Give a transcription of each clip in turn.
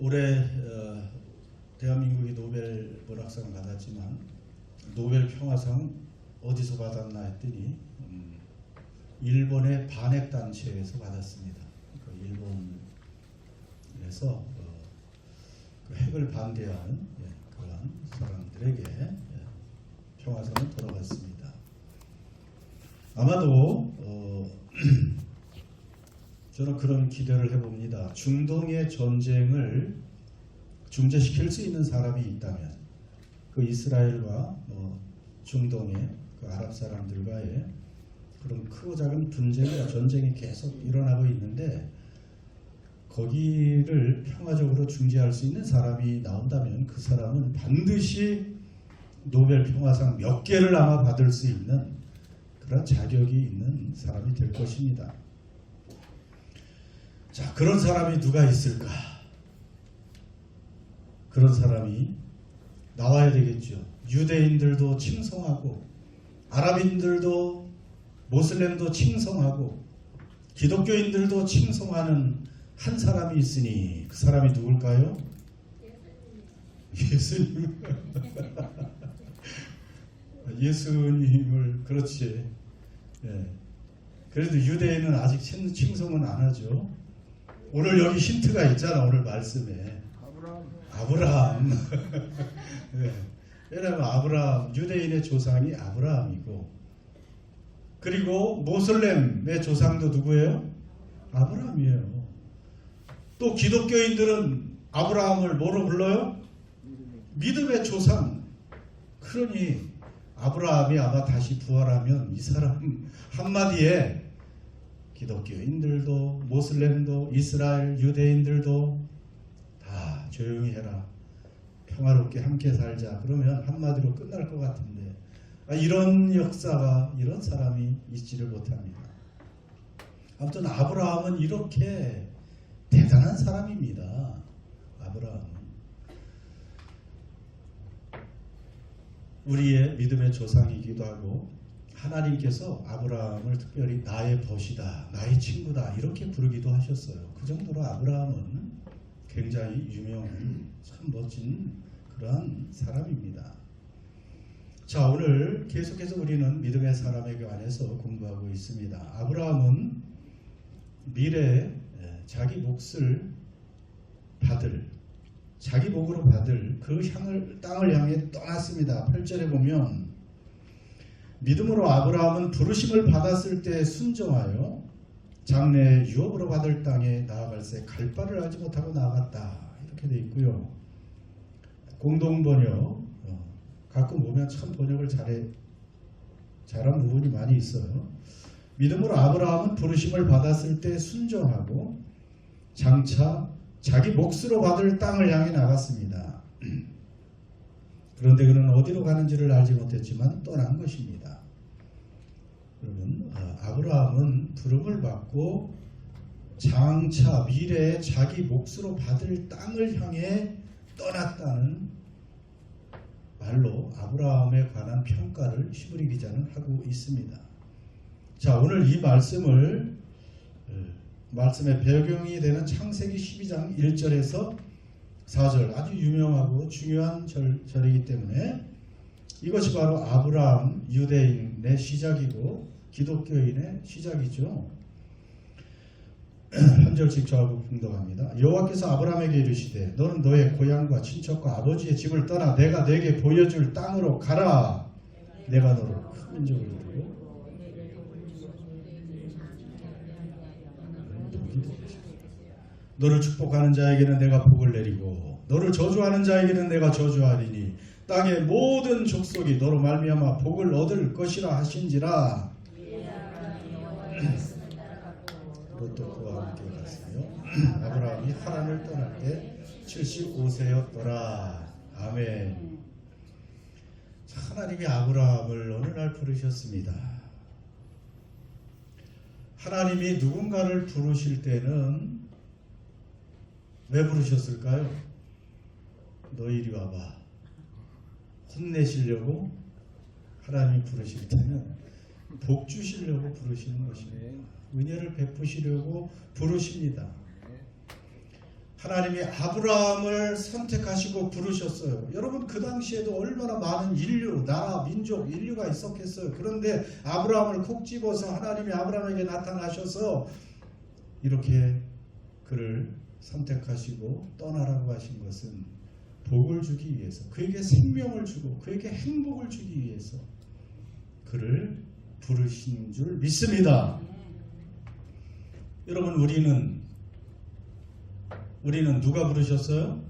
올해 대한민국이 노벨 문학상을 받았지만 노벨 평화상 어디서 받았나 했더니 일본의 반핵 단체에서 받았습니다. 그 일본에서 그 핵을 반대하는 그러한 사람들에게 평화상을 돌아갔습니다. 아마도 저는 그런 기대를 해봅니다. 중동의 전쟁을 중재시킬 수 있는 사람이 있다면 그 이스라엘과 중동의 그 아랍 사람들과의 그런 크고 작은 분쟁과 전쟁이 계속 일어나고 있는데 거기를 평화적으로 중재할 수 있는 사람이 나온다면 그 사람은 반드시 노벨 평화상 몇 개를 아마 받을 수 있는 그런 자격이 있는 사람이 될 것입니다. 자, 그런 사람이 누가 있을까? 그런 사람이 나와야 되겠죠. 유대인들도 칭송하고 아랍인들도 모슬렘도 칭송하고 기독교인들도 칭송하는 한 사람이 있으니 그 사람이 누굴까요? 예수님. 예수님을 그렇지. 그래도 유대인은 아직 칭송은 안 하죠. 오늘 여기 힌트가 있잖아. 오늘 말씀에 아브라함. 왜냐하면 아브라함, 유대인의 조상이 아브라함이고, 그리고 모슬렘의 조상도 누구예요? 아브라함이에요. 또 기독교인들은 아브라함을 뭐로 불러요? 믿음의 조상. 그러니 아브라함이 아마 다시 부활하면 이 사람 한마디에 기독교인들도 모슬렘도 이스라엘 유대인들도 다 조용히 해라, 평화롭게 함께 살자, 그러면 한마디로 끝날 것 같은데 이런 역사가, 이런 사람이 있지를 못합니다. 아무튼 아브라함은 이렇게 대단한 사람입니다. 아브라함은 우리의 믿음의 조상이기도 하고 하나님께서 아브라함을 특별히 나의 벗이다, 나의 친구다 이렇게 부르기도 하셨어요. 그 정도로 아브라함은 굉장히 유명한 참 멋진 그러한 사람입니다. 자, 오늘 계속해서 우리는 믿음의 사람에 관해서 공부하고 있습니다. 아브라함은 미래에 자기 몫을 받을, 자기 복으로 받을 그 땅을 향해 떠났습니다. 8절에 보면 믿음으로 아브라함은 부르심을 받았을 때 순종하여 장래에 유업으로 받을 땅에 나아갈새 갈 바를 알지 못하고 나아갔다, 이렇게 되어 있고요. 공동번역 가끔 보면 참 번역을 잘한 부분이 많이 있어요. 믿음으로 아브라함은 부르심을 받았을 때 순종하고 장차 자기 몫으로 받을 땅을 향해 나갔습니다. 그런데 그는 어디로 가는지를 알지 못했지만 떠난 것입니다. 여러분, 아브라함은 부름을 받고 장차 미래에 자기 몫으로 받을 땅을 향해 떠났다는 말로 아브라함에 관한 평가를 히브리 기자는 하고 있습니다. 자, 오늘 이 말씀의 배경이 되는 창세기 12장 1절에서 4절, 아주 유명하고 중요한 절이기 때문에 이것이 바로 아브라함 유대인의 시작이고 기독교인의 시작이죠. 한 절씩 저하고 분동합니다. 여호와께서 아브라함에게 이르시되 너는 너의 고향과 친척과 아버지의 집을 떠나 내가 너에게 보여줄 땅으로 가라. 내가 너를 큰 민족을 이루고 너를 축복하는 자에게는 내가 복을 내리고 너를 저주하는 자에게는 내가 저주하리니 땅의 모든 족속이 너로 말미암아 복을 얻을 것이라 하신지라. 롯도 그와 함께 갔으며 아브라함이 하란을 떠날 때 75세였더라. 아멘. 하나님이 아브라함을 어느 날 부르셨습니다. 하나님이 누군가를 부르실 때는 왜 부르셨을까요? 너 이리 와봐. 혼내시려고 하나님이 부르실 때는 복 주시려고 부르시는 것입니다. 은혜를 베푸시려고 부르십니다. 하나님이 아브라함을 선택하시고 부르셨어요. 여러분 그 당시에도 얼마나 많은 인류, 나라, 민족, 인류가 있었겠어요. 그런데 아브라함을 콕 집어서 하나님이 아브라함에게 나타나셔서 이렇게 그를 선택하시고 떠나라고 하신 것은 복을 주기 위해서, 그에게 생명을 주고 그에게 행복을 주기 위해서 그를 부르신 줄 믿습니다. 여러분 우리는 누가 부르셨어요?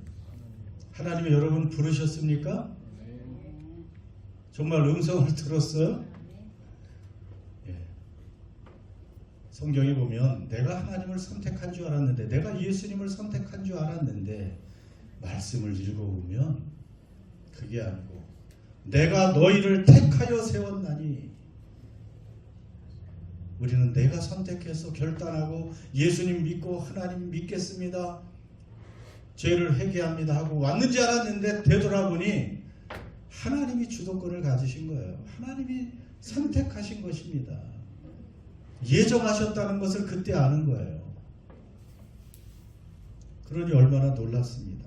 하나님이 여러분 부르셨습니까? 정말 음성을 들었어요? 예. 성경에 보면 내가 하나님을 선택한 줄 알았는데, 내가 예수님을 선택한 줄 알았는데, 말씀을 읽어보면 그게 아니고 내가 너희를 택하여 세웠나니, 우리는 내가 선택해서 결단하고 예수님 믿고 하나님 믿겠습니다, 죄를 회개합니다 하고 왔는지 알았는데 되돌아보니 하나님이 주도권을 가지신 거예요. 하나님이 선택하신 것입니다. 예정하셨다는 것을 그때 아는 거예요. 그러니 얼마나 놀랐습니까?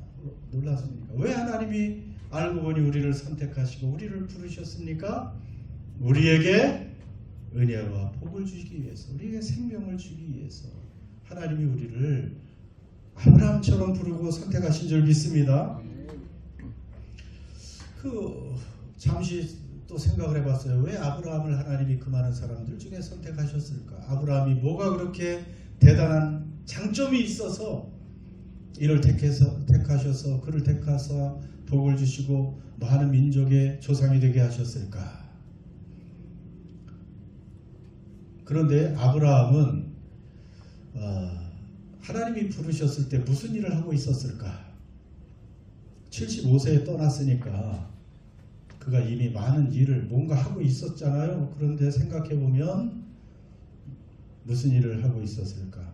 왜 하나님이 알고 보니 우리를 선택하시고 우리를 부르셨습니까? 우리에게 은혜와 복을 주시기 위해서, 우리에게 생명을 주기 위해서 하나님이 우리를 아브라함처럼 부르고 선택하신 줄 믿습니다. 잠시 또 생각을 해봤어요. 왜 아브라함을 하나님이 그 많은 사람들 중에 선택하셨을까? 아브라함이 뭐가 그렇게 대단한 장점이 있어서 이를 택하셔서 그를 택하사 복을 주시고 많은 민족의 조상이 되게 하셨을까? 그런데 아브라함은 하나님이 부르셨을 때 무슨 일을 하고 있었을까? 75세에 떠났으니까 그가 이미 많은 일을 뭔가 하고 있었잖아요. 그런데 생각해보면 무슨 일을 하고 있었을까?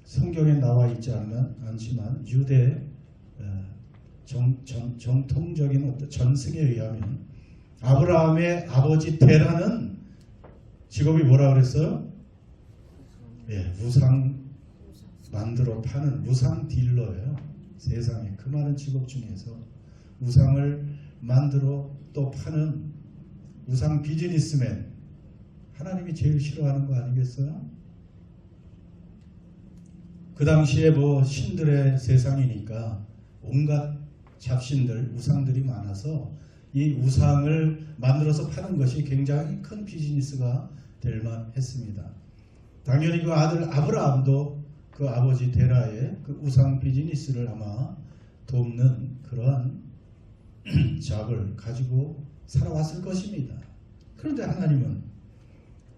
성경에 나와 있지 않지만 유대 정통적인 어떤 전승에 의하면 아브라함의 아버지 데라는 직업이 뭐라 그랬어요? 우상 만들어 파는 우상 딜러예요. 세상에 그 많은 직업 중에서 우상을 만들어 또 파는 우상 비즈니스맨, 하나님이 제일 싫어하는 거 아니겠어요? 그 당시에 신들의 세상이니까 온갖 잡신들, 우상들이 많아서 이 우상을 만들어서 파는 것이 굉장히 큰 비즈니스가 될 만했습니다. 당연히 그 아들 아브라함도 그 아버지 데라의 그 우상 비즈니스를 아마 돕는 그러한 잡을 가지고 살아왔을 것입니다. 그런데 하나님은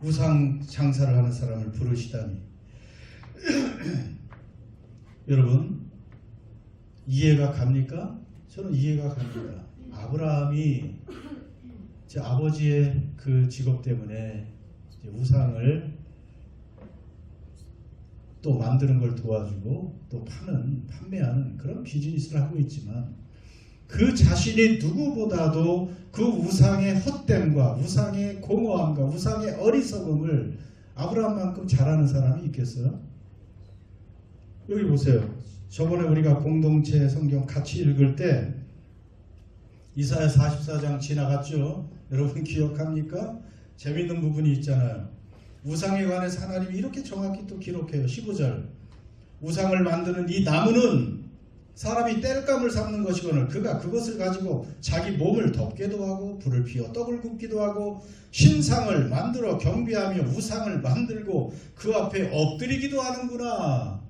우상 장사를 하는 사람을 부르시다니 여러분 이해가 갑니까? 저는 이해가 갑니다. 아브라함이 제 아버지의 그 직업 때문에 우상을 또 만드는 걸 도와주고 또 판매하는 그런 비즈니스를 하고 있지만 그 자신이 누구보다도 그 우상의 헛됨과 우상의 공허함과 우상의 어리석음을 아브라함만큼 잘하는 사람이 있겠어요? 여기 보세요. 저번에 우리가 공동체 성경 같이 읽을 때 이사야 44장 지나갔죠? 여러분 기억합니까? 재밌는 부분이 있잖아요. 우상에 관해서 하나님이 이렇게 정확히 또 기록해요. 15절 우상을 만드는 이 나무는 사람이 땔감을 삼는 것이거늘 그가 그것을 가지고 자기 몸을 덮게도 하고 불을 피워 떡을 굽기도 하고 신상을 만들어 경배하며 우상을 만들고 그 앞에 엎드리기도 하는구나.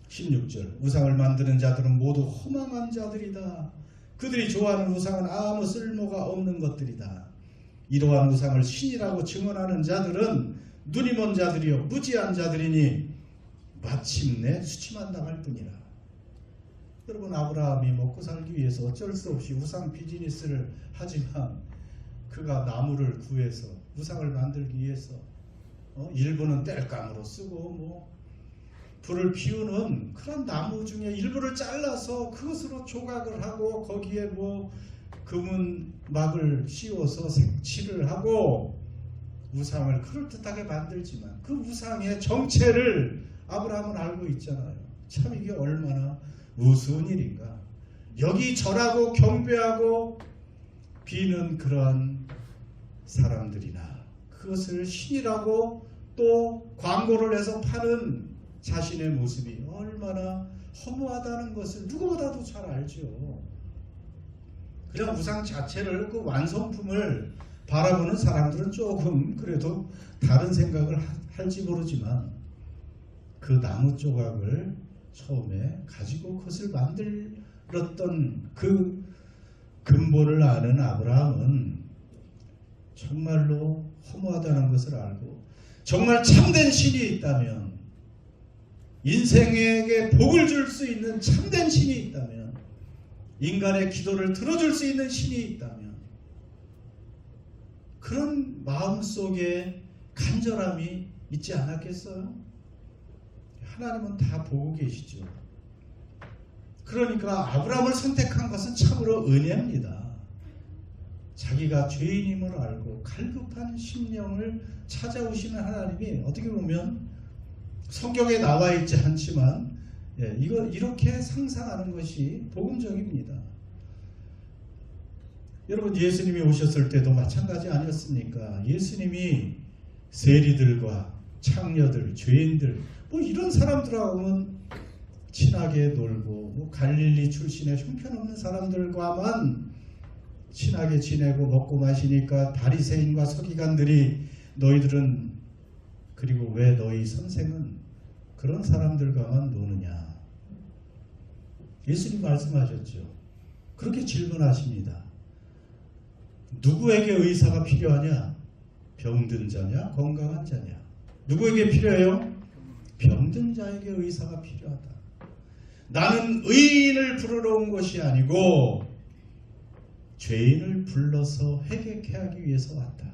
16절 우상을 만드는 자들은 모두 허망한 자들이다. 그들이 좋아하는 우상은 아무 쓸모가 없는 것들이다. 이러한 우상을 신이라고 증언하는 자들은 눈이 먼 자들이요 무지한 자들이니 마침내 수치만 당할 뿐이라. 여러분 아브라함이 먹고 살기 위해서 어쩔 수 없이 우상 비즈니스를 하지만 그가 나무를 구해서 우상을 만들기 위해서 일부는 땔감으로 쓰고 불을 피우는 그런 나무 중에 일부를 잘라서 그것으로 조각을 하고 거기에 금은막을 씌워서 색칠을 하고 우상을 그럴듯하게 만들지만 그 우상의 정체를 아브라함은 알고 있잖아요. 참 이게 얼마나 우스운 일인가. 여기 절하고 경배하고 비는 그러한 사람들이나 그것을 신이라고 또 광고를 해서 파는 자신의 모습이 얼마나 허무하다는 것을 누구보다도 잘 알죠. 그냥 우상 자체를, 그 완성품을 바라보는 사람들은 조금 그래도 다른 생각을 할지 모르지만 그 나무 조각을 처음에 가지고 그것을 만들었던 그 근본을 아는 아브라함은 정말로 허무하다는 것을 알고, 정말 참된 신이 있다면, 인생에게 복을 줄 수 있는 참된 신이 있다면, 인간의 기도를 들어줄 수 있는 신이 있다면, 그런 마음속에 간절함이 있지 않았겠어요? 하나님은 다 보고 계시죠. 그러니까 아브라함을 선택한 것은 참으로 은혜입니다. 자기가 죄인임을 알고 갈급한 심령을 찾아오시는 하나님이 어떻게 보면 성경에 나와 있지 않지만 이거 이렇게 상상하는 것이 복음적입니다. 여러분, 예수님이 오셨을 때도 마찬가지 아니었습니까? 예수님이 세리들과 창녀들, 죄인들, 이런 사람들하고는 친하게 놀고, 갈릴리 출신의 형편없는 사람들과만 친하게 지내고 먹고 마시니까 바리새인과 서기관들이 너희들은, 그리고 왜 너희 선생은 그런 사람들과만 노느냐? 예수님 말씀하셨죠. 그렇게 질문하십니다. 누구에게 의사가 필요하냐? 병든 자냐? 건강한 자냐? 누구에게 필요해요? 병든 자에게 의사가 필요하다. 나는 의인을 부르러 온 것이 아니고 죄인을 불러서 회개케 하기 위해서 왔다.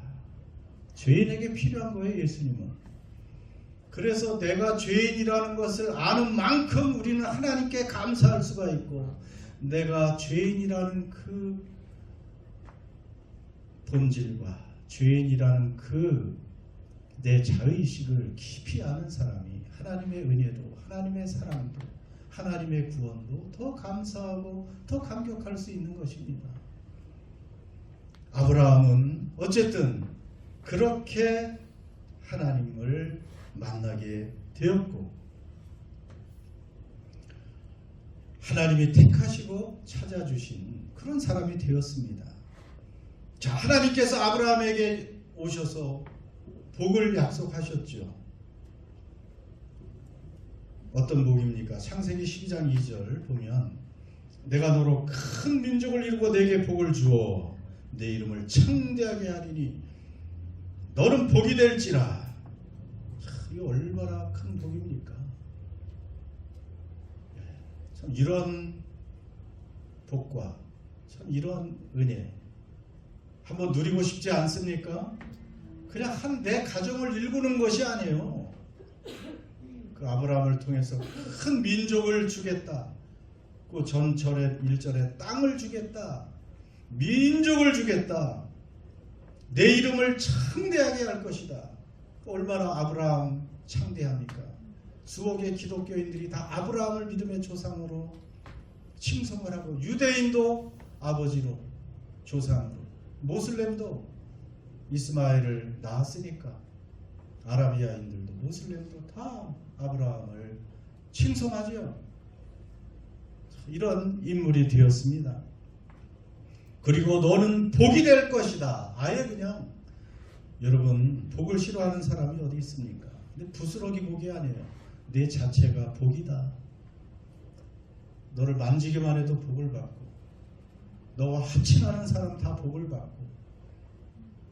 죄인에게 필요한 거예요, 예수님은. 그래서 내가 죄인이라는 것을 아는 만큼 우리는 하나님께 감사할 수가 있고, 내가 죄인이라는 그 본질과 죄인이라는 그 내 자의식을 깊이 아는 사람이 하나님의 은혜도, 하나님의 사랑도, 하나님의 구원도 더 감사하고 더 감격할 수 있는 것입니다. 아브라함은 어쨌든 그렇게 하나님을 만나게 되었고, 하나님이 택하시고 찾아주신 그런 사람이 되었습니다. 자, 하나님께서 아브라함에게 오셔서 복을 약속하셨죠. 어떤 복입니까? 창세기 12장 2절 보면, 내가 너로 큰 민족을 이루고 내게 복을 주어 내 이름을 창대하게 하리니 너는 복이 될지라. 이게 얼마나 큰 복입니까? 참 이런 복과 참 이런 은혜 한번 누리고 싶지 않습니까? 그냥 내 가정을 일구는 것이 아니에요. 그 아브라함을 통해서 큰 민족을 주겠다. 그 전절의 1절에 땅을 주겠다. 민족을 주겠다. 내 이름을 창대하게 할 것이다. 얼마나 아브라함 창대합니까? 수억의 기독교인들이 다 아브라함을 믿음의 조상으로 칭송을 하고, 유대인도 아버지로, 조상으로, 모슬렘도 이스마엘을 낳았으니까 아라비아인들도 모슬렘도 다 아브라함을 칭송하죠. 이런 인물이 되었습니다. 그리고 너는 복이 될 것이다. 아예 그냥, 여러분, 복을 싫어하는 사람이 어디 있습니까? 근데 부스러기 복이 아니에요. 내 자체가 복이다. 너를 만지기만 해도 복을 받고, 너와 합친하는 사람 다 복을 받고,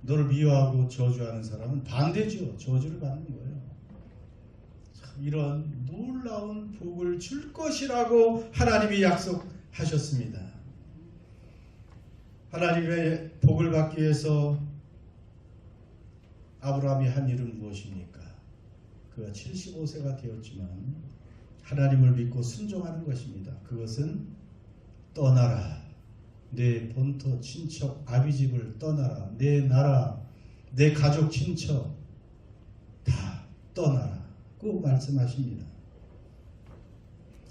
너를 미워하고 저주하는 사람은 반대죠. 저주를 받는 거예요. 이런 놀라운 복을 줄 것이라고 하나님이 약속하셨습니다. 하나님의 복을 받기 위해서 아브라함이 한 일은 무엇입니까? 그가 75세가 되었지만 하나님을 믿고 순종하는 것입니다. 그것은 떠나라. 내 본토 친척 아비집을 떠나라. 내 나라, 내 가족 친척 다 떠나라. 꼭 말씀하십니다.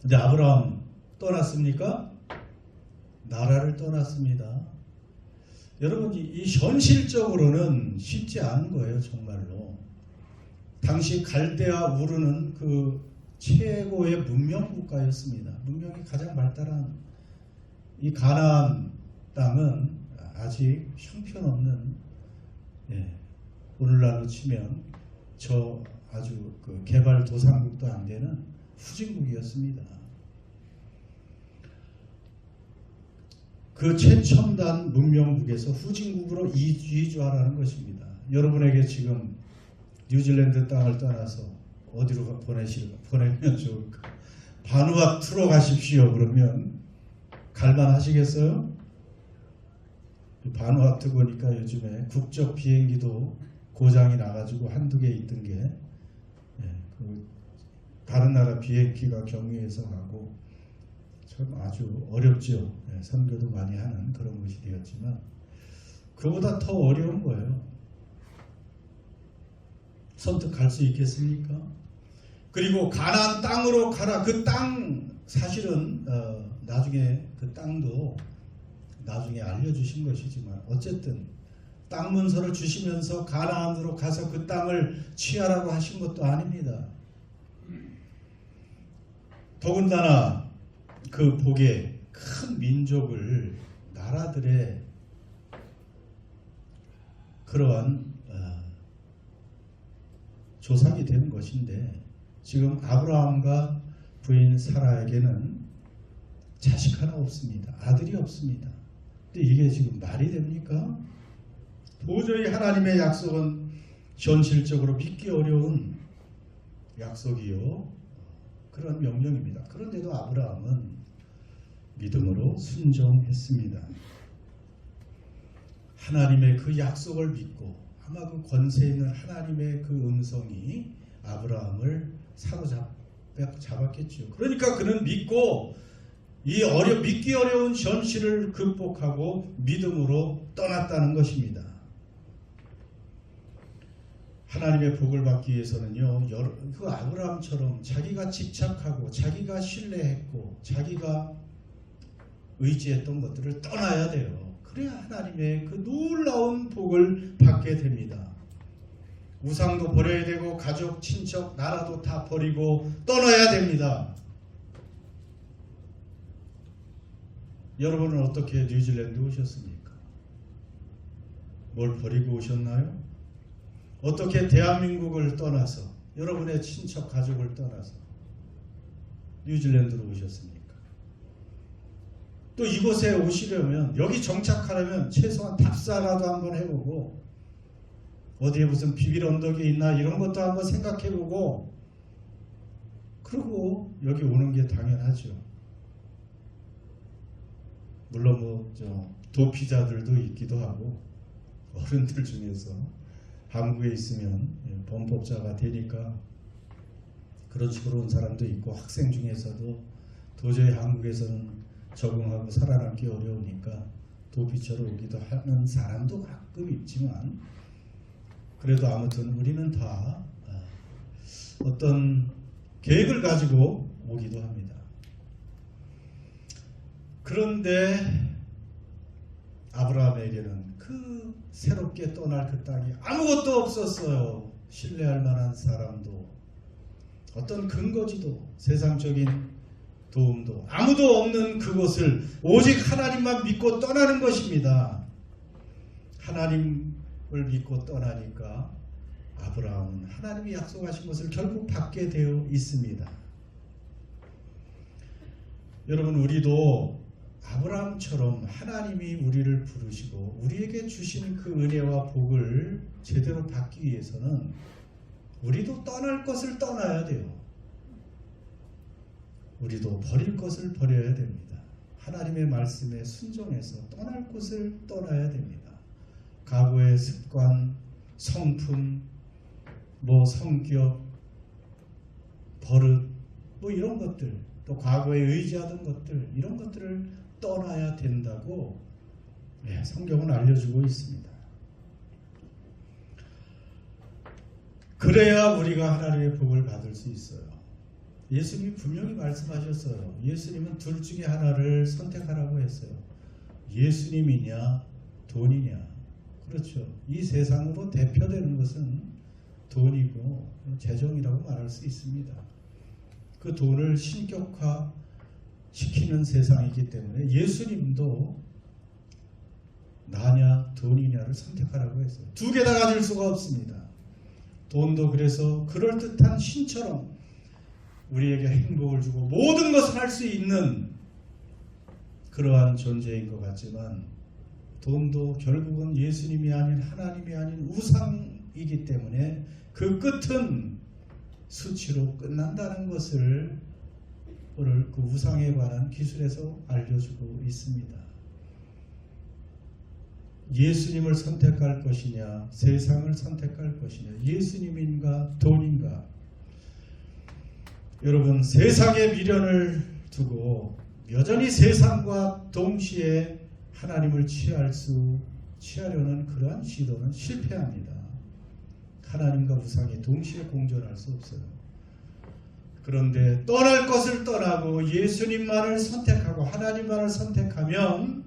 이제 아브라함 떠났습니까? 나라를 떠났습니다. 여러분, 이 현실적으로는 쉽지 않은 거예요, 정말로. 당시 갈대아 우르는 그 최고의 문명 국가였습니다. 문명이 가장 발달한 이 가나안 땅은 아직 형편없는, 오늘날로 치면 저 아주 그 개발도상국도 안 되는 후진국이었습니다. 그 최첨단 문명국에서 후진국으로 이주하라는 것입니다. 여러분에게 지금 뉴질랜드 땅을 떠나서 어디로 보내면 좋을까? 바누아투로 가십시오. 그러면 갈만하시겠어요? 바누아투 보니까 요즘에 국적 비행기도 고장이 나가지고 한두 개 있던 게 다른 나라 비행기가 경유해서 가고 참 아주 어렵죠. 선교도 많이 하는 그런 곳이 되었지만 그보다 더 어려운 거예요. 선뜻 갈 수 있겠습니까? 그리고 가나안 땅으로 가라. 그 땅 사실은 나중에 그 땅도 나중에 알려주신 것이지만 어쨌든 땅 문서를 주시면서 가나안으로 가서 그 땅을 취하라고 하신 것도 아닙니다. 더군다나 그 복에 큰 민족을 나라들의 그러한 조상이 되는 것인데 지금 아브라함과 부인 사라에게는 자식 하나 없습니다. 아들이 없습니다. 근데 이게 지금 말이 됩니까? 도저히 하나님의 약속은 현실적으로 믿기 어려운 약속이요. 그런 명령입니다. 그런데도 아브라함은 믿음으로 순종했습니다. 하나님의 그 약속을 믿고 아마 그 권세 있는 하나님의 그 음성이 아브라함을 사로잡았겠죠. 그러니까 그는 믿고 이 믿기 어려운 현실을 극복하고 믿음으로 떠났다는 것입니다. 하나님의 복을 받기 위해서는요, 그 아브라함처럼 자기가 집착하고 자기가 신뢰했고 자기가 의지했던 것들을 떠나야 돼요. 그래야 하나님의 그 놀라운 복을 받게 됩니다. 우상도 버려야 되고 가족, 친척, 나라도 다 버리고 떠나야 됩니다. 여러분은 어떻게 뉴질랜드 오셨습니까? 뭘 버리고 오셨나요? 어떻게 대한민국을 떠나서 여러분의 친척, 가족을 떠나서 뉴질랜드로 오셨습니까? 또 이곳에 오시려면 여기 정착하려면 최소한 답사라도 한번 해보고 어디에 무슨 비빌 언덕이 있나 이런 것도 한번 생각해보고 그리고 여기 오는 게 당연하죠. 물론 도피자들도 있기도 하고 어른들 중에서 한국에 있으면 범법자가 되니까 그런 식으로 온 사람도 있고 학생 중에서도 도저히 한국에서는 적응하고 살아남기 어려우니까 도피처로 오기도 하는 사람도 가끔 있지만 그래도 아무튼 우리는 다 어떤 계획을 가지고 오기도 합니다. 그런데 아브라함에게는 그 새롭게 떠날 그 땅이 아무것도 없었어요. 신뢰할 만한 사람도 어떤 근거지도 세상적인 도움도 아무도 없는 그곳을 오직 하나님만 믿고 떠나는 것입니다. 하나님을 믿고 떠나니까 아브라함은 하나님이 약속하신 것을 결국 받게 되어 있습니다. 여러분, 우리도 아브라함처럼 하나님이 우리를 부르시고 우리에게 주신 그 은혜와 복을 제대로 받기 위해서는 우리도 떠날 것을 떠나야 돼요. 우리도 버릴 것을 버려야 됩니다. 하나님의 말씀에 순종해서 떠날 것을 떠나야 됩니다. 과거의 습관, 성품, 성격, 버릇, 이런 것들, 또 과거에 의지하던 것들, 이런 것들을 떠나야 된다고 성경은 알려주고 있습니다. 그래야 우리가 하나님의 복을 받을 수 있어요. 예수님이 분명히 말씀하셨어요. 예수님은 둘 중에 하나를 선택하라고 했어요. 예수님이냐 돈이냐. 그렇죠. 이 세상으로 대표되는 것은 돈이고 재정이라고 말할 수 있습니다. 그 돈을 신격화 시키는 세상이기 때문에 예수님도 나냐 돈이냐를 선택하라고 했어요. 두 개 다 가질 수가 없습니다. 돈도 그래서 그럴듯한 신처럼 우리에게 행복을 주고 모든 것을 할 수 있는 그러한 존재인 것 같지만 돈도 결국은 예수님이 아닌 하나님이 아닌 우상이기 때문에 그 끝은 수치로 끝난다는 것을 오늘 그 우상에 관한 기술에서 알려주고 있습니다. 예수님을 선택할 것이냐 세상을 선택할 것이냐 예수님인가 돈인가. 여러분 세상의 미련을 두고 여전히 세상과 동시에 하나님을 취하려는 그러한 시도는 실패합니다. 하나님과 우상이 동시에 공존할 수 없어요. 그런데 떠날 것을 떠나고 예수님만을 선택하고 하나님만을 선택하면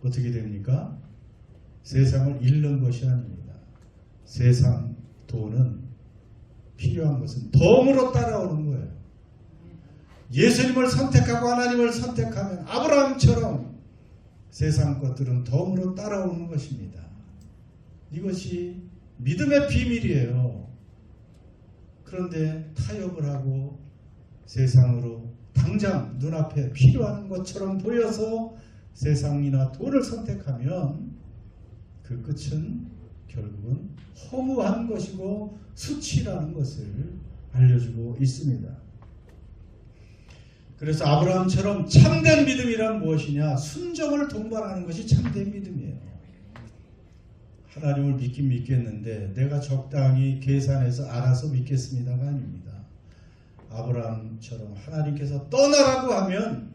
어떻게 됩니까? 세상을 잃는 것이 아닙니다. 세상 돈은 필요한 것은 덤으로 따라오는 거예요. 예수님을 선택하고 하나님을 선택하면 아브라함처럼 세상 것들은 덤으로 따라오는 것입니다. 이것이 믿음의 비밀이에요. 그런데 타협을 하고 세상으로 당장 눈앞에 필요한 것처럼 보여서 세상이나 돈을 선택하면 그 끝은 결국은 허무한 것이고 수치라는 것을 알려주고 있습니다. 그래서 아브라함처럼 참된 믿음이란 무엇이냐? 순종을 동반하는 것이 참된 믿음이에요. 하나님을 믿긴 믿겠는데 내가 적당히 계산해서 알아서 믿겠습니다가 아닙니다. 아브라함처럼 하나님께서 떠나라고 하면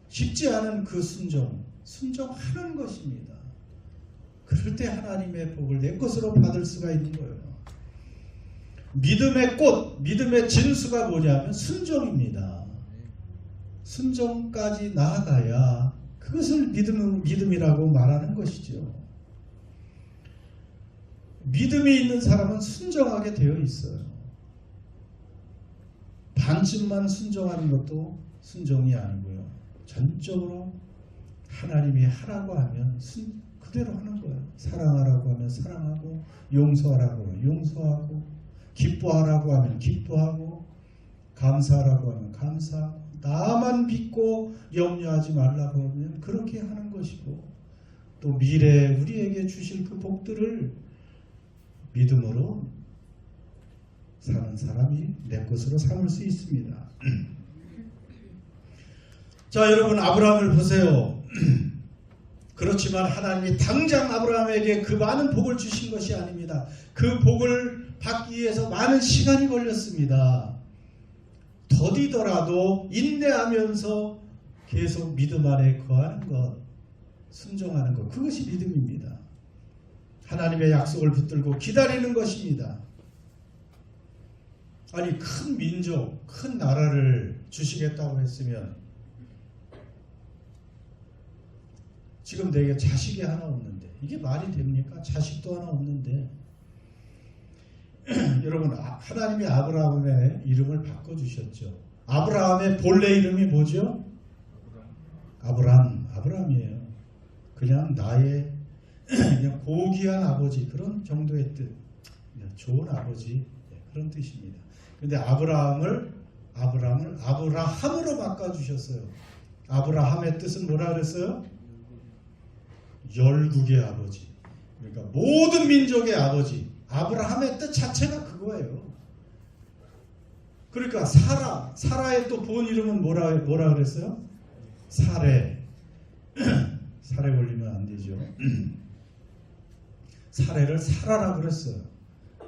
쉽지 않은 그 순종하는 것입니다. 그럴 때 하나님의 복을 내 것으로 받을 수가 있는 거예요. 믿음의 꽃, 믿음의 진수가 뭐냐면 순종입니다. 순종까지 나아가야 그것을 믿음이라고 말하는 것이죠. 믿음이 있는 사람은 순종하게 되어 있어요. 반쯤만 순종하는 것도 순종이 아니고요. 전적으로 하나님이 하라고 하면 그대로 하는 거예요. 사랑하라고 하면 사랑하고 용서하라고 하면 용서하고 기뻐하라고 하면 기뻐하고 감사하라고 하면 감사하고 나만 믿고 염려하지 말라고 하면 그렇게 하는 것이고 또 미래에 우리에게 주실 그 복들을 믿음으로 사는 사람이 내 것으로 삼을 수 있습니다. 자, 여러분 아브라함을 보세요. 그렇지만 하나님이 당장 아브라함에게 그 많은 복을 주신 것이 아닙니다. 그 복을 받기 위해서 많은 시간이 걸렸습니다. 더디더라도 인내하면서 계속 믿음 안에 거하는 것, 순종하는 것, 그것이 믿음입니다. 하나님의 약속을 붙들고 기다리는 것입니다. 아니 큰 민족, 큰 나라를 주시겠다고 했으면 지금 내게 자식이 하나 없는데 이게 말이 됩니까? 자식도 하나 없는데 여러분 하나님이 아브라함의 이름을 바꿔주셨죠. 아브라함의 본래 이름이 뭐죠? 아브라함이에요. 그냥 나의 그냥 고귀한 아버지 그런 정도의 뜻, 좋은 아버지 그런 뜻입니다. 그런데 아브라함을 아브라함으로 바꿔주셨어요. 아브라함의 뜻은 뭐라 그랬어요? 열국의 아버지. 그러니까 모든 민족의 아버지. 아브라함의 뜻 자체가 그거예요. 그러니까 사라의 또 본 이름은 뭐라 그랬어요? 사례. 사례 걸리면 안 되죠. 사례를 사라라 그랬어요.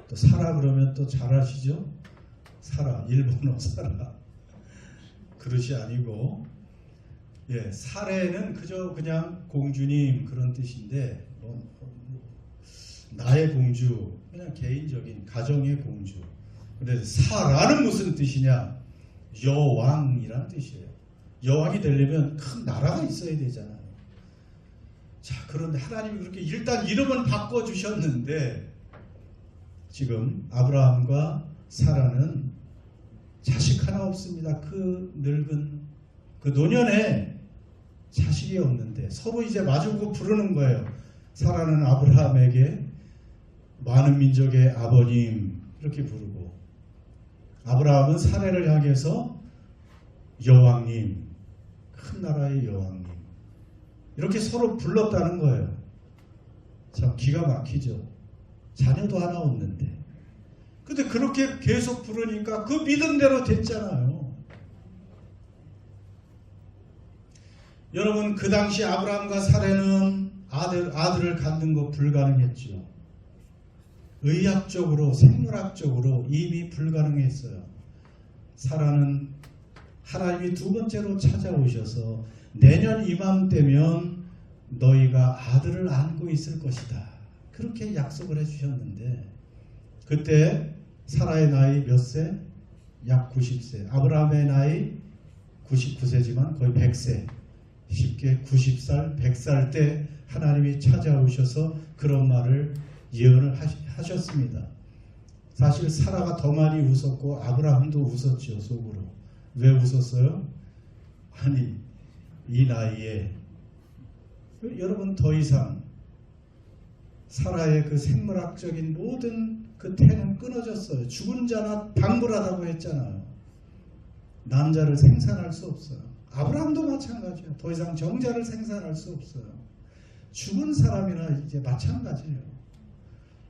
또 사라 그러면 또 잘 아시죠? 사라, 일본어 사라. 그릇이 아니고, 사례는 그냥 공주님 그런 뜻인데, 나의 공주, 그냥 개인적인 가정의 공주. 근데 사라는 무슨 뜻이냐? 여왕이라는 뜻이에요. 여왕이 되려면 큰 나라가 있어야 되잖아요. 자, 그런데 하나님이 그렇게 일단 이름은 바꿔주셨는데 지금 아브라함과 사라는 자식 하나 없습니다. 그 늙은 그 노년에 자식이 없는데 서로 이제 마주보고 부르는 거예요. 사라는 아브라함에게 많은 민족의 아버님 이렇게 부르고, 아브라함은 사라를 향해서 여왕님, 큰 나라의 여왕님 이렇게 서로 불렀다는 거예요. 참 기가 막히죠. 자녀도 하나 없는데. 근데 그렇게 계속 부르니까 그 믿음대로 됐잖아요. 여러분, 그 당시 아브라함과 사라는 아들을 갖는 거 불가능했죠. 의학적으로, 생물학적으로 이미 불가능했어요. 사라는 하나님이 두 번째로 찾아오셔서 내년 이맘때면 너희가 아들을 안고 있을 것이다, 그렇게 약속을 해주셨는데, 그때 사라의 나이 몇 세? 약 90세. 아브라함의 나이 99세지만 거의 100세. 쉽게 90살, 100살 때 하나님이 찾아오셔서 그런 말을 예언을 하셨습니다. 사실 사라가 더 많이 웃었고 아브라함도 웃었죠, 속으로. 왜 웃었어요? 아니, 이 나이에 여러분 더 이상 사라의 그 생물학적인 모든 그 태는 끊어졌어요. 죽은 자나 방불하다고 했잖아요. 남자를 생산할 수 없어요. 아브라함도 마찬가지예요. 더 이상 정자를 생산할 수 없어요. 죽은 사람이나 이제 마찬가지예요.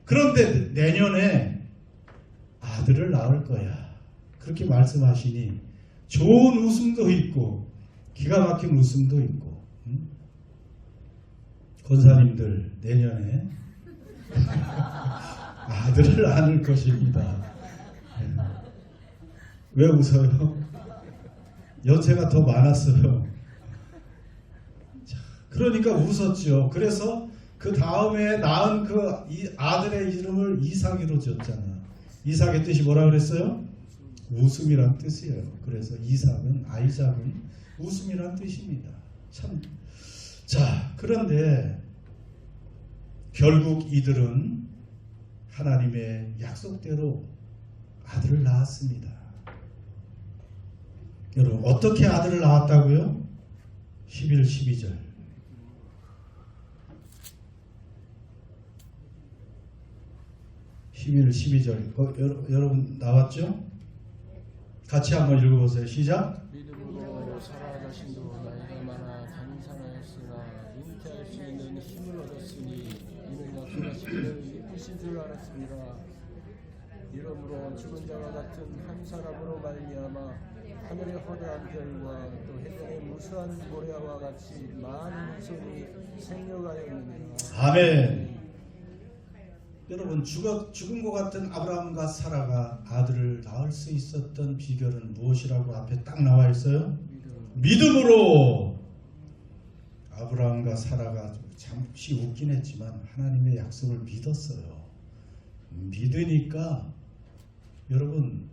그런데 내년에 아들을 낳을 거야, 그렇게 말씀하시니 좋은 웃음도 있고 기가 막힌 웃음도 있고. 권사님들 내년에 아들을 낳을 것입니다. 왜 웃어요? 연세가 더 많았어요. 자, 그러니까 웃었죠. 그래서 그 다음에 낳은 그 아들의 이름을 이삭으로 지었잖아. 이삭의 뜻이 뭐라 그랬어요? 웃음이란 뜻이에요. 그래서 이삭은, 아이작은 웃음이란 뜻입니다. 참. 자, 그런데 결국 이들은 하나님의 약속대로 아들을 낳았습니다. 여러분, 어떻게 아들을 낳았다고요? 11, 12절. 11, 12절. 여러분 나왔죠? 같이 한번 읽어보세요. 시작. 믿음으로 사라 자신도 나이가 많아 단산하였으나 잉태할 수 있는 힘을 얻었으니 이는 약속하시기를 이쁘신 줄 알았습니다. 이러므로 죽은 자와 같은 한 사람으로 말미암아 하늘의 허다한 별과 또 해변의 무수한 모래와 같이 많은 후손이 생겨가였느니라. 아멘. 여러분, 죽은 것 같은 아브라함과 사라가 아들을 낳을 수 있었던 비결은 무엇이라고 앞에 딱 나와 있어요? 믿음으로. 아브라함과 사라가 잠시 웃긴 했지만 하나님의 약속을 믿었어요. 믿으니까 여러분,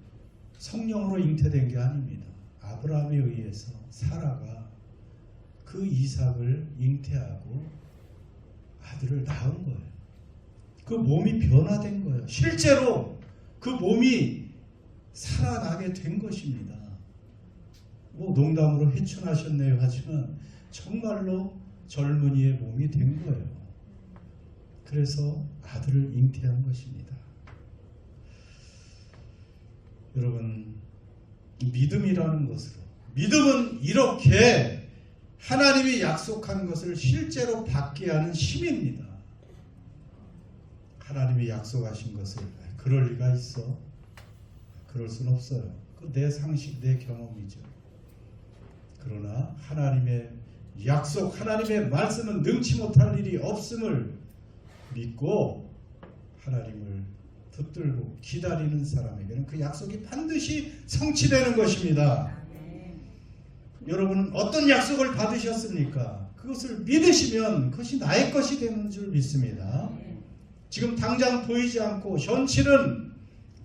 성령으로 잉태된 게 아닙니다. 아브라함에 의해서 사라가 그 이삭을 잉태하고 아들을 낳은 거예요. 그 몸이 변화된 거예요. 실제로 그 몸이 살아나게 된 것입니다. 뭐 농담으로 회춘하셨네요 하지만 정말로 젊은이의 몸이 된 거예요. 그래서 아들을 잉태한 것입니다. 여러분, 믿음이라는 것으로, 믿음은 이렇게 하나님이 약속한 것을 실제로 받게 하는 힘입니다. 하나님이 약속하신 것을 그럴 리가 있어? 그럴 수는 없어요. 그 내 상식, 내 경험이죠. 그러나 하나님의 약속, 하나님의 말씀은 능치 못할 일이 없음을 믿고 하나님을 붙들고 기다리는 사람에게는 그 약속이 반드시 성취되는 것입니다. 여러분은 어떤 약속을 받으셨습니까? 그것을 믿으시면 그것이 나의 것이 되는 줄 믿습니다. 지금 당장 보이지 않고 현실은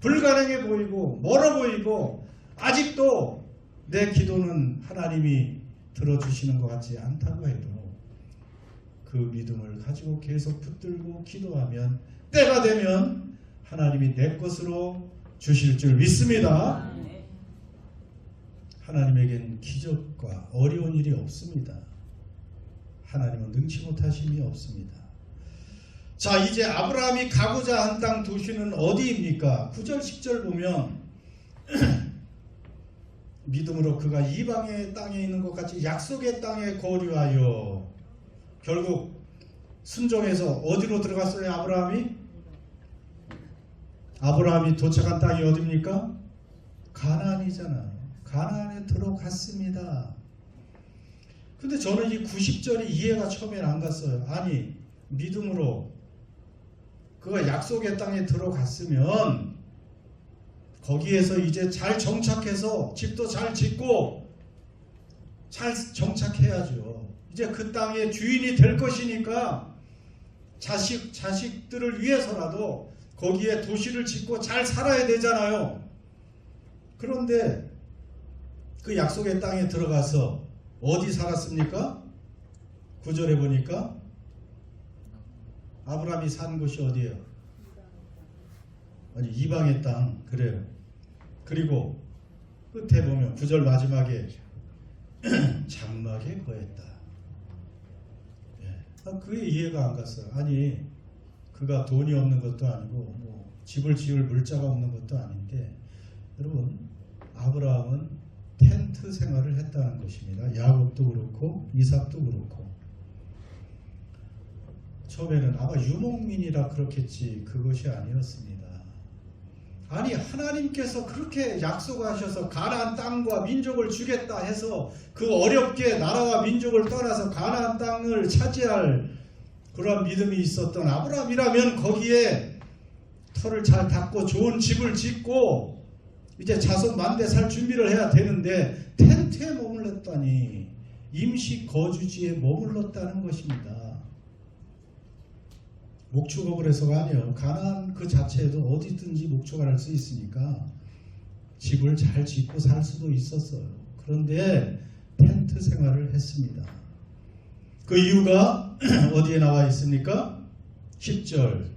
불가능해 보이고 멀어 보이고 아직도 내 기도는 하나님이 들어주시는 것 같지 않다고 해도 그 믿음을 가지고 계속 붙들고 기도하면 때가 되면 하나님이 내 것으로 주실 줄 믿습니다. 하나님에겐 기적과 어려운 일이 없습니다. 하나님은 능치 못하심이 없습니다. 자, 이제 아브라함이 가고자 한 땅 도시는 어디입니까? 9절 10절 보면 믿음으로 그가 이방의 땅에 있는 것 같이 약속의 땅에 거류하여 결국 순종해서 어디로 들어갔어요? 아브라함이 도착한 땅이 어디입니까? 가나안이잖아요. 가나안에 들어갔습니다. 근데 저는 이 90절이 이해가 처음엔 안 갔어요. 아니, 믿음으로 그가 약속의 땅에 들어갔으면 거기에서 이제 잘 정착해서 집도 잘 짓고 잘 정착해야죠. 이제 그 땅의 주인이 될 것이니까 자식들을 위해서라도 거기에 도시를 짓고 잘 살아야 되잖아요. 그런데 그 약속의 땅에 들어가서 어디 살았습니까? 9절에 보니까 아브라함이 산 곳이 어디예요? 아니, 이방의 땅. 그래요. 그리고 끝에 보면 9절 마지막에 장막에 거했다. 그게 이해가 안 갔어요. 아니, 그가 돈이 없는 것도 아니고 뭐 집을 지을 물자가 없는 것도 아닌데, 여러분, 아브라함은 텐트 생활을 했다는 것입니다. 야곱도 그렇고 이삭도 그렇고. 처음에는 아마 유목민이라 그렇겠지 그것이 아니었습니다. 아니, 하나님께서 그렇게 약속하셔서 가나안 땅과 민족을 주겠다 해서 그 어렵게 나라와 민족을 떠나서 가나안 땅을 차지할 그러한 믿음이 있었던 아브라함이라면 거기에 터를 잘 닦고 좋은 집을 짓고 이제 자손 만대 살 준비를 해야 되는데 텐트에 머물렀다니, 임시 거주지에 머물렀다는 것입니다. 목축업을 해서가 아니에요. 가나안 그 자체에도 어디든지 목축을 할 수 있으니까 집을 잘 짓고 살 수도 있었어요. 그런데 텐트 생활을 했습니다. 그 이유가 어디에 나와 있습니까? 10절.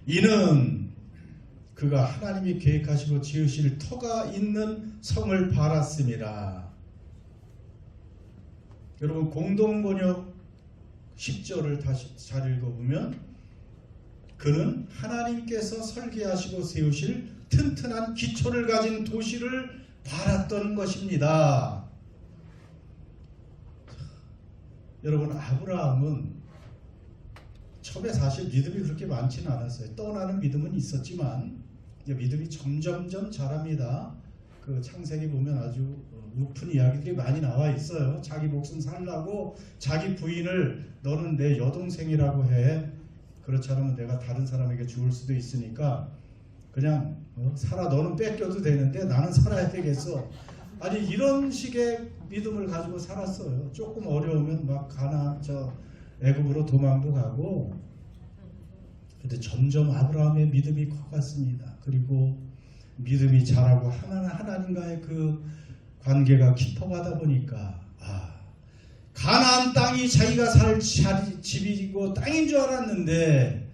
이는 그가 하나님이 계획하시고 지으실 터가 있는 성을 바랐습니다. 여러분, 공동번역 10절을 다시 잘 읽어보면 그는 하나님께서 설계하시고 세우실 튼튼한 기초를 가진 도시를 바랐던 것입니다. 여러분, 아브라함은 처음에 사실 믿음이 그렇게 많지는 않았어요. 떠나는 믿음은 있었지만 믿음이 점점점 자랍니다. 그 창세기 보면 아주 높은 이야기들이 많이 나와 있어요. 자기 목숨 살라고 자기 부인을 너는 내 여동생이라고 해. 그렇지 않으면 내가 다른 사람에게 죽을 수도 있으니까 그냥 살아, 너는 뺏겨도 되는데 나는 살아야 되겠어. 아니, 이런 식의 믿음을 가지고 살았어요. 조금 어려우면 막 애굽으로 도망도 가고. 근데 점점 아브라함의 믿음이 커갔습니다. 그리고 믿음이 자라고 하나님과의 그 관계가 깊어가다 보니까 가나안 땅이 자기가 살 집이고 땅인 줄 알았는데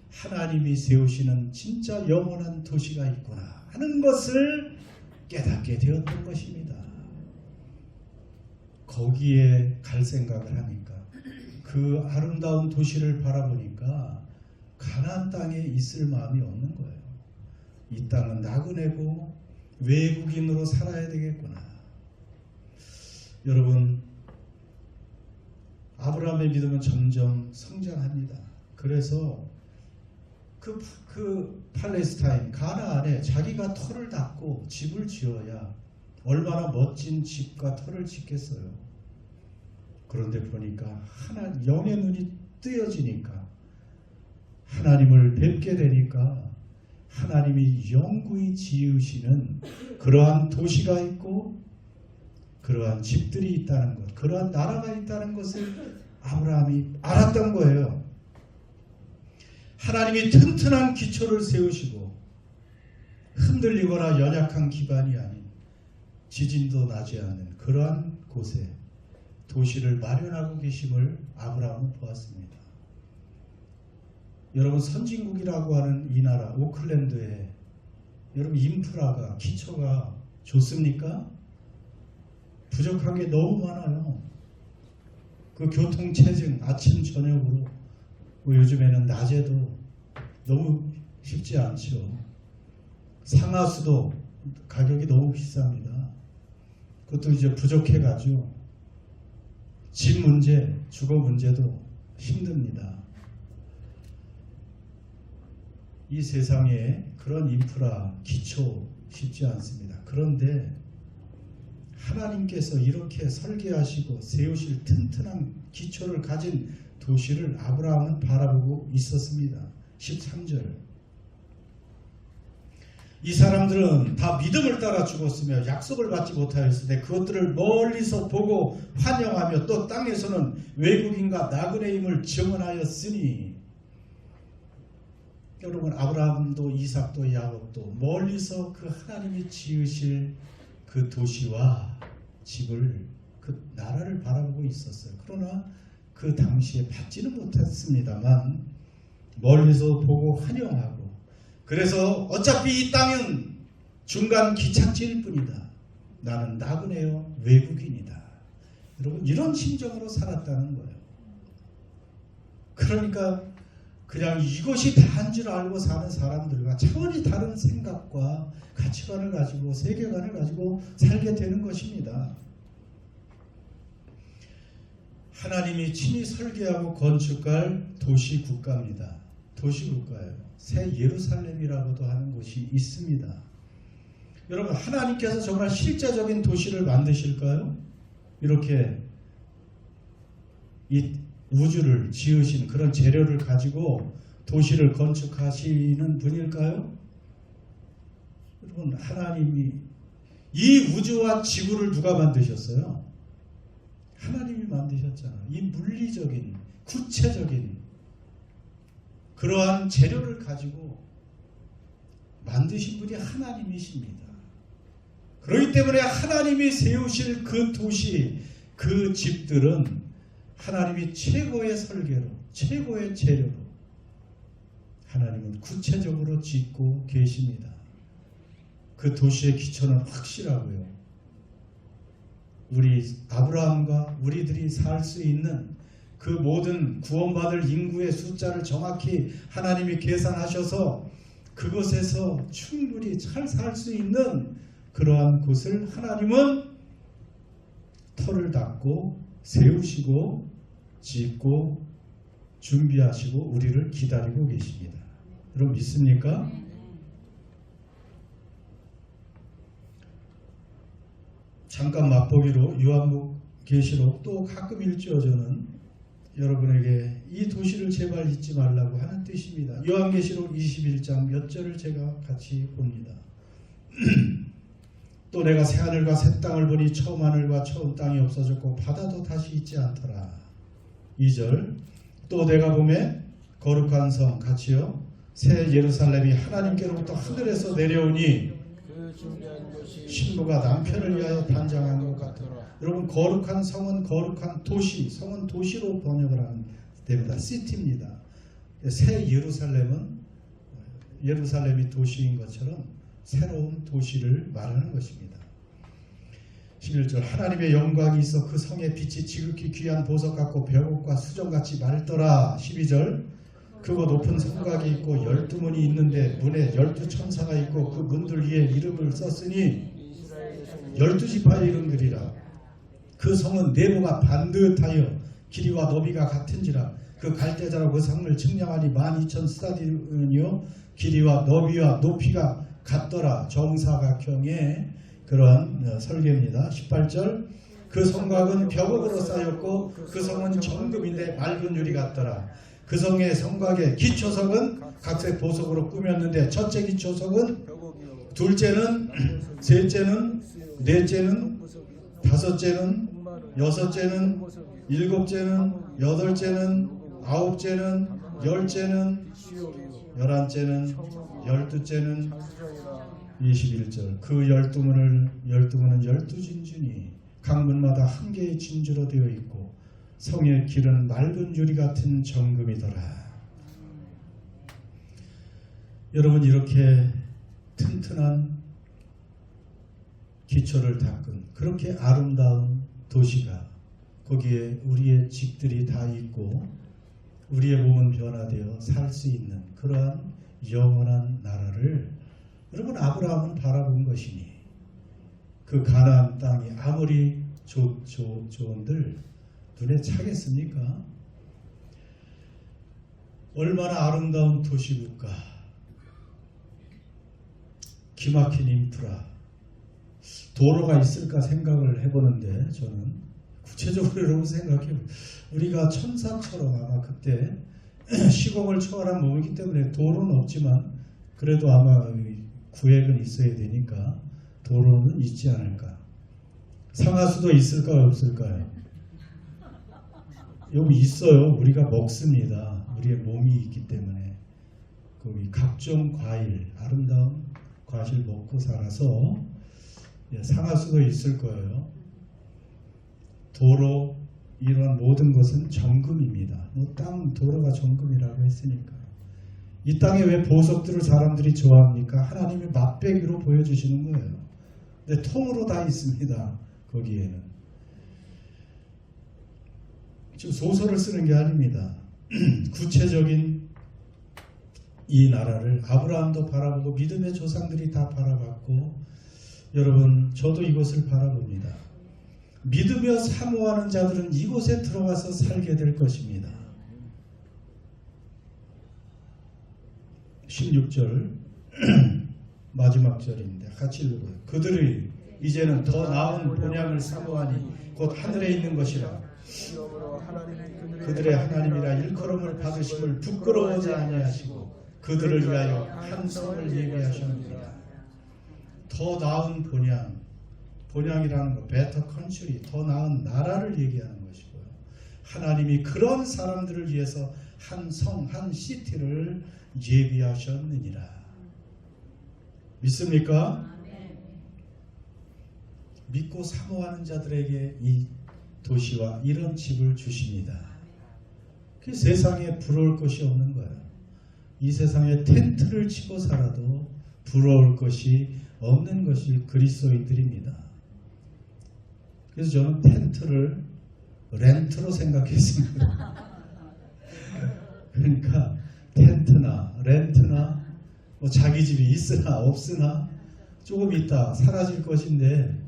하나님이 세우시는 진짜 영원한 도시가 있구나 하는 것을 깨닫게 되었던 것입니다. 거기에 갈 생각을 하니까, 그 아름다운 도시를 바라보니까 가나안 땅에 있을 마음이 없는 거예요. 이 땅은 나그네고 외국인으로 살아야 되겠구나. 여러분, 아브라함의 믿음은 점점 성장합니다. 그래서 그 팔레스타인 가나안에 자기가 터를 닦고 집을 지어야 얼마나 멋진 집과 터를 짓겠어요. 그런데 보니까 영의 눈이 뜨여지니까, 하나님을 뵙게 되니까 하나님이 영구히 지으시는 그러한 도시가 있고 그러한 집들이 있다는 것, 그러한 나라가 있다는 것을 아브라함이 알았던 거예요. 하나님이 튼튼한 기초를 세우시고 흔들리거나 연약한 기반이 아닌 지진도 나지 않는 그러한 곳에 도시를 마련하고 계심을 아브라함은 보았습니다. 여러분 선진국이라고 하는 이 나라 오클랜드에 여러분 인프라가 기초가 좋습니까? 부족한 게 너무 많아요. 그 교통체증 아침 저녁으로 요즘에는 낮에도 너무 쉽지 않죠. 상하수도 가격이 너무 비쌉니다. 그것도 이제 부족해가지고 집 문제, 주거 문제도 힘듭니다. 이 세상에 그런 인프라, 기초 쉽지 않습니다. 그런데 하나님께서 이렇게 설계하시고 세우실 튼튼한 기초를 가진 도시를 아브라함은 바라보고 있었습니다. 13절. 이 사람들은 다 믿음을 따라 죽었으며 약속을 받지 못하였을 때 그것들을 멀리서 보고 환영하며 또 땅에서는 외국인과 나그네임을 증언하였으니, 여러분 아브라함도 이삭도 야곱도 멀리서 그 하나님이 지으실 그 도시와 집을, 그 나라를 바라보고 있었어요. 그러나 그 당시에 받지는 못했습니다만 멀리서 보고 환영하고, 그래서 어차피 이 땅은 중간 기착지일 뿐이다. 나는 나그네요 외국인이다. 여러분 이런 심정으로 살았다는 거예요. 그러니까 그냥 이것이 다인 줄 알고 사는 사람들과 차원이 다른 생각과 가치관을 가지고 세계관을 가지고 살게 되는 것입니다. 하나님이 친히 설계하고 건축할 도시국가입니다. 도시국가예요. 새 예루살렘이라고도 하는 곳이 있습니다. 여러분 하나님께서 정말 실제적인 도시를 만드실까요? 이렇게 이 우주를 지으신 그런 재료를 가지고 도시를 건축하시는 분일까요? 여러분 하나님이 이 우주와 지구를 누가 만드셨어요? 하나님이 만드셨잖아요. 이 물리적인 구체적인 그러한 재료를 가지고 만드신 분이 하나님이십니다. 그렇기 때문에 하나님이 세우실 그 도시, 그 집들은 하나님이 최고의 설계로, 최고의 재료로 하나님은 구체적으로 짓고 계십니다. 그 도시의 기초는 확실하고요. 우리 아브라함과 우리들이 살 수 있는 그 모든 구원받을 인구의 숫자를 정확히 하나님이 계산하셔서 그곳에서 충분히 잘 살 수 있는 그러한 곳을 하나님은 터를 닦고 세우시고 짓고 준비하시고 우리를 기다리고 계십니다. 여러분 믿습니까? 잠깐 맛보기로 요한계시록 또 가끔 읽죠. 저는 여러분에게 이 도시를 제발 잊지 말라고 하는 뜻입니다. 요한계시록 21장 몇 절을 제가 같이 봅니다. 또 내가 새하늘과 새 땅을 보니 처음 하늘과 처음 땅이 없어졌고 바다도 다시 있지 않더라. 2절. 또 내가 보매 거룩한 성 같이요 새 예루살렘이 하나님께로부터 하늘에서 내려오니 그 준비한 것이 신부가 남편을 위하여 단장한 것 같더라. 여러분 거룩한 성은 거룩한 도시, 성은 도시로 번역을 하면 됩니다. 시티입니다. 새 예루살렘이 도시인 것처럼 새로운 도시를 말하는 것입니다. 11절. 하나님의 영광이 있어 그 성의 빛이 지극히 귀한 보석 같고 벽옥과 수정같이 맑더라. 12절. 그곳 높은 성곽이 있고 12문이 있는데 문에 12천사가 있고 그 문들 위에 이름을 썼으니 12지파의 이름들이라. 그 성은 내부가 반듯하여 길이와 너비가 같은지라. 그 갈대자로 그 성을 측량하니 12,000스타디온이요 길이와 너비와 높이가 같더라. 정사각형의 그러한 설계입니다. 18절. 그 성곽은 벽옥으로 쌓였고 그 성은 정금인데 맑은 유리 같더라. 그 성의 성곽의 기초석은 각색 보석으로 꾸몄는데 첫째 기초석은, 둘째는, 셋째는, 넷째는, 다섯째는, 여섯째는, 일곱째는, 여덟째는, 아홉째는, 열째는, 열한째는, 열두째는, 21절 그 12문은 12진주니 각 문마다 한 개의 진주로 되어 있고 성의 길은 맑은 유리 같은 정금이더라. 여러분, 이렇게 튼튼한 기초를 닦은 그렇게 아름다운 도시가, 거기에 우리의 집들이 다 있고 우리의 몸은 변화되어 살 수 있는 그러한 영원한 나라를 여러분, 아브라함은 바라본 것이니 그 가나안 땅이 아무리 좋은들 눈에 차겠습니까? 얼마나 아름다운 도시국가, 기막힌 인프라, 도로가 있을까 생각을 해보는데, 저는 구체적으로 여러분 생각해요. 우리가 천사처럼 아마 그때 시공을 초월한 몸이기 때문에 도로는 없지만 그래도 아마 구획은 있어야 되니까 도로는 있지 않을까. 상하수도 있을까요, 없을까요? 여기 있어요. 우리가 먹습니다. 우리의 몸이 있기 때문에 거기 각종 과일, 아름다운 과일 먹고 살아서 상하수도 있을 거예요. 도로, 이런 모든 것은 정금입니다. 땅, 도로가 정금이라고 했으니까. 이 땅에 왜 보석들을 사람들이 좋아합니까? 하나님이 맛배기로 보여주시는 거예요. 근데 통으로 다 있습니다. 거기에는. 지금 소설을 쓰는 게 아닙니다. 구체적인 이 나라를 아브라함도 바라보고 믿음의 조상들이 다 바라봤고, 여러분, 저도 이곳을 바라봅니다. 믿으며 사모하는 자들은 이곳에 들어가서 살게 될 것입니다. 16절 마지막 절인데 같이 읽어요. 그들이 이제는 더 나은 본향을 사모하니 곧 하늘에 있는 것이라. 그들의 하나님이라 일컬음을 받으심을 부끄러워하지 아니하시고 그들을 위하여 한 성을 예비하셨느니라. 더 나은 본향, 본향이라는 거 베터 컨트리, 더 나은 나라를 얘기하는 것이고요. 하나님이 그런 사람들을 위해서 한 성, 한 시티를 예비하셨느니라. 믿습니까? 믿고 사모하는 자들에게 이 도시와 이런 집을 주십니다. 그 세상에 부러울 것이 없는 거예요. 이 세상에 텐트를 치고 살아도 부러울 것이 없는 것이 그리스도인들입니다. 그래서 저는 텐트를 렌트로 생각했습니다. 그러니까 텐트나 렌트나 뭐 자기 집이 있으나 없으나 조금 있다 사라질 것인데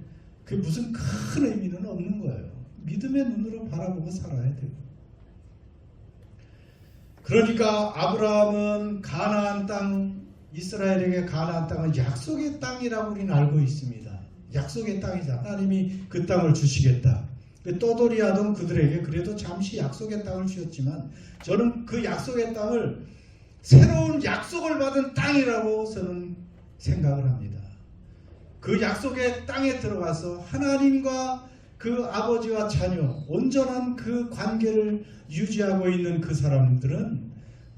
그게 무슨 큰 의미는 없는 거예요. 믿음의 눈으로 바라보고 살아야 돼요. 그러니까 아브라함은 가나안 땅, 이스라엘에게 가나안 땅은 약속의 땅이라고 우리는 알고 있습니다. 약속의 땅이자 하나님이 그 땅을 주시겠다. 떠돌이 하던 그들에게 그래도 잠시 약속의 땅을 주셨지만 저는 그 약속의 땅을 새로운 약속을 받은 땅이라고 저는 생각을 합니다. 그 약속의 땅에 들어가서 하나님과 그 아버지와 자녀 온전한 그 관계를 유지하고 있는 그 사람들은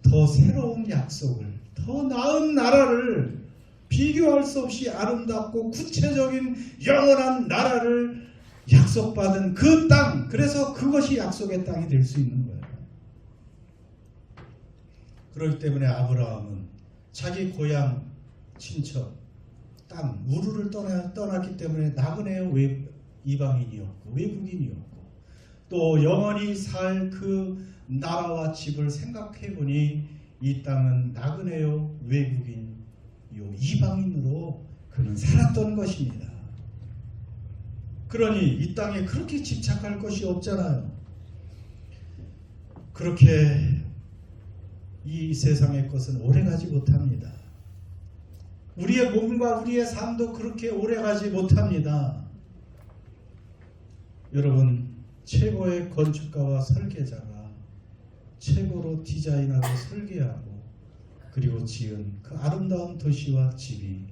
더 새로운 약속을, 더 나은 나라를, 비교할 수 없이 아름답고 구체적인 영원한 나라를 약속받은 그 땅, 그래서 그것이 약속의 땅이 될 수 있는 거예요. 그렇기 때문에 아브라함은 자기 고향, 친척, 땅, 우르를 떠났기 때문에 나그네요 이방인이었고 외국인이었고 또 영원히 살 그 나라와 집을 생각해보니 이 땅은 나그네요 외국인요 이방인으로 그는 살았던 것입니다. 그러니 이 땅에 그렇게 집착할 것이 없잖아요. 그렇게 이 세상의 것은 오래가지 못합니다. 우리의 몸과 우리의 삶도 그렇게 오래가지 못합니다. 여러분, 최고의 건축가와 설계자가 최고로 디자인하고 설계하고 그리고 지은 그 아름다운 도시와 집이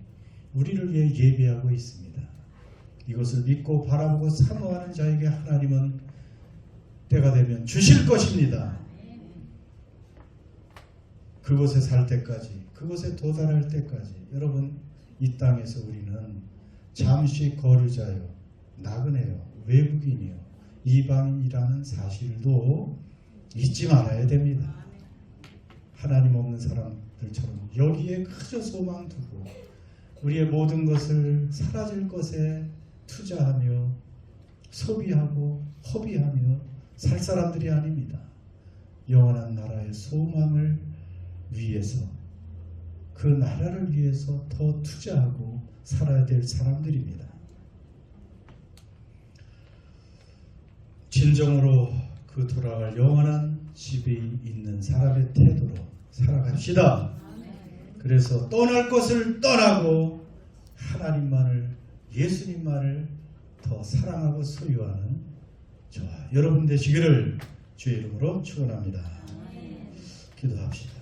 우리를 위해 예비하고 있습니다. 이것을 믿고 바라보고 사모하는 자에게 하나님은 때가 되면 주실 것입니다. 그곳에 살 때까지, 그곳에 도달할 때까지 여러분 이 땅에서 우리는 잠시 거류자요, 나그네요, 외국인이요, 이방인이라는 사실도 잊지 말아야 됩니다. 하나님 없는 사람들처럼 여기에 그저 소망 두고 우리의 모든 것을 사라질 것에 투자하며 소비하고 허비하며 살 사람들이 아닙니다. 영원한 나라의 소망을 위해서, 그 나라를 위해서 더 투자하고 살아야 될 사람들입니다. 진정으로 그 돌아갈 영원한 집에 있는 사람의 태도로 살아갑시다. 그래서 떠날 것을 떠나고 하나님만을, 예수님만을 더 사랑하고 소유하는 저와 여러분 되시기를 주의 이름으로 축원합니다. 기도합시다.